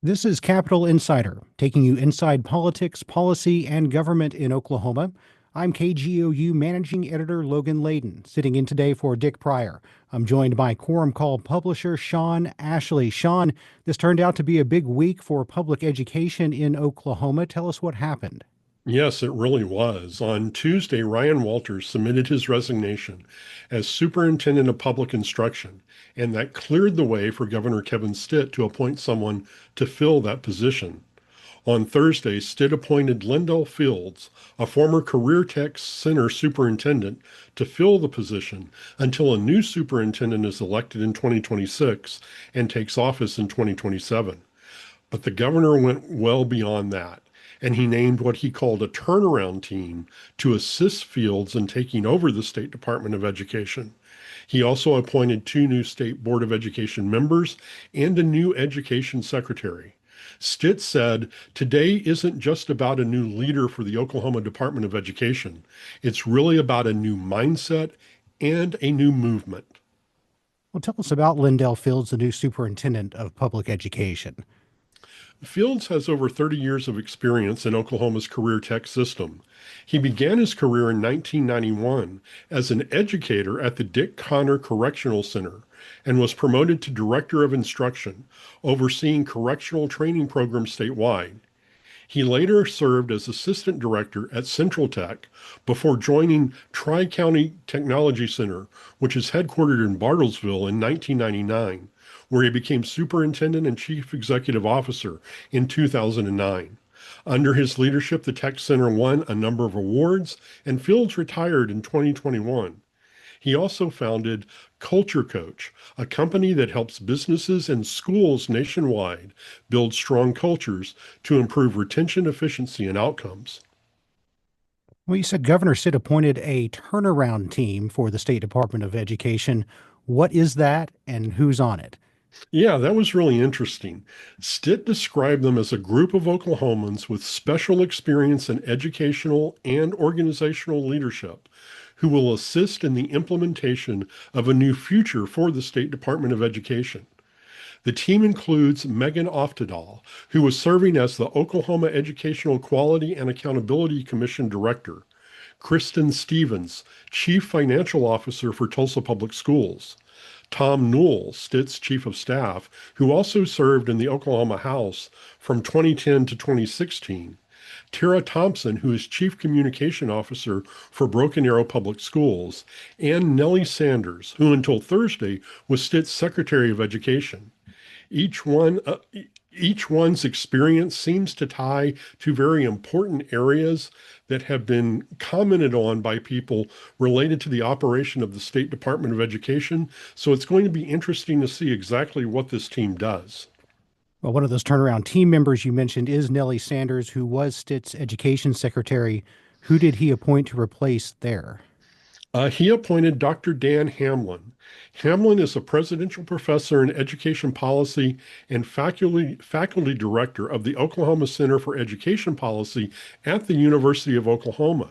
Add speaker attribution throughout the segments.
Speaker 1: This is Capital Insider, taking you inside politics, policy, and government in Oklahoma. I'm KGOU Managing Editor Logan Layden, sitting in today for Dick Pryor. I'm joined by Quorum Call publisher Sean Ashley. Sean, this turned out to be a big week for public education in Oklahoma. Tell us what happened.
Speaker 2: Yes, it really was. On Tuesday, Ryan Walters submitted his resignation as Superintendent of Public Instruction, and that cleared the way for Governor Kevin Stitt to appoint someone to fill that position. On Thursday, Stitt appointed Lindel Fields, a former Career Tech Center superintendent, to fill the position until a new superintendent is elected in 2026 and takes office in 2027. But the governor went well beyond that, and he named what he called a turnaround team to assist Fields in taking over the State Department of Education. He also appointed two new State Board of Education members and a new education secretary. Stitt said, "Today isn't just about a new leader for the Oklahoma Department of Education. It's really about a new mindset and a new movement."
Speaker 1: Well, tell us about Lindel Fields, the new superintendent of public education.
Speaker 2: Fields has over 30 years of experience in Oklahoma's career tech system. He began his career in 1991 as an educator at the Dick Connor Correctional Center and was promoted to Director of Instruction, overseeing correctional training programs statewide. He later served as assistant director at Central Tech before joining Tri-County Technology Center, which is headquartered in Bartlesville in 1999, where he became superintendent and chief executive officer in 2009. Under his leadership, the Tech Center won a number of awards, and Fields retired in 2021. He also founded Culture Coach, a company that helps businesses and schools nationwide build strong cultures to improve retention, efficiency, and outcomes.
Speaker 1: Well, you said Governor Stitt appointed a turnaround team for the State Department of Education. What is that and who's on it?
Speaker 2: Yeah, that was really interesting. Stitt described them as a group of Oklahomans with special experience in educational and organizational leadership who will assist in the implementation of a new future for the State Department of Education. The team includes Megan Oftedal, who was serving as the Oklahoma Educational Quality and Accountability Commission Director, Kristen Stevens, Chief Financial Officer for Tulsa Public Schools, Tom Newell, Stitt's Chief of Staff, who also served in the Oklahoma House from 2010 to 2016, Tara Thompson, who is Chief Communication Officer for Broken Arrow Public Schools, and Nellie Sanders, who until Thursday was Stitt's Secretary of Education. Each one, uh, each one's experience seems to tie to very important areas that have been commented on by people related to the operation of the State Department of Education. So it's going to be interesting to see exactly what this team does.
Speaker 1: Well, one of those turnaround team members you mentioned is Nellie Sanders, who was Stitt's education secretary. Who did he appoint to replace there?
Speaker 2: He appointed Dr. Dan Hamlin. Hamlin is a presidential professor in education policy and faculty director of the Oklahoma Center for Education Policy at the University of Oklahoma.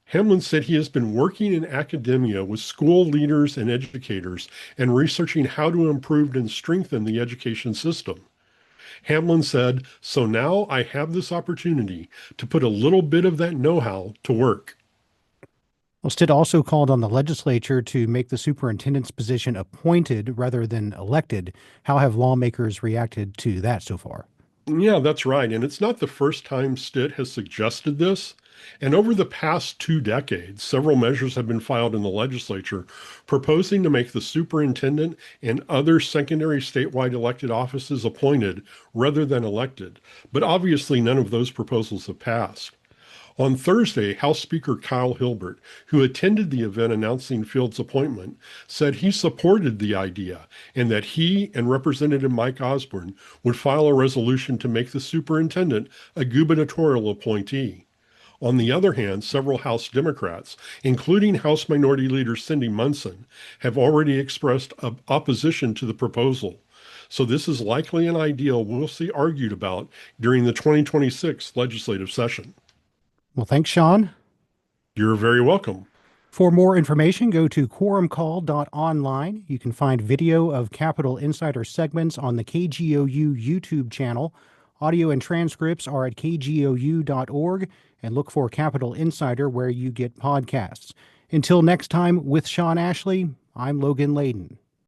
Speaker 2: Hamlin said he has been working in academia with school leaders and educators and researching how to improve and strengthen the education system. Hamlin said, "So now I have this opportunity to put a little bit of that know-how to work."
Speaker 1: Well, Stitt also called on the legislature to make the superintendent's position appointed rather than elected. How have lawmakers reacted to that so far?
Speaker 2: Yeah, that's right. And it's not the first time Stitt has suggested this. And over the past 2 decades, several measures have been filed in the legislature proposing to make the superintendent and other secondary statewide elected offices appointed rather than elected. But obviously, none of those proposals have passed. On Thursday, House Speaker Kyle Hilbert, who attended the event announcing Fields' appointment, said he supported the idea and that he and Representative Mike Osborne would file a resolution to make the superintendent a gubernatorial appointee. On the other hand, several House Democrats, including House Minority Leader Cindy Munson, have already expressed opposition to the proposal. So this is likely an idea we'll see argued about during the 2026 legislative session.
Speaker 1: Well, thanks, Sean.
Speaker 2: You're very welcome.
Speaker 1: For more information, go to quorumcall.online. You can find video of Capitol Insider segments on the KGOU YouTube channel. Audio and transcripts are at kgou.org, and look for Capitol Insider where you get podcasts. Until next time, with Sean Ashley, I'm Logan Layden.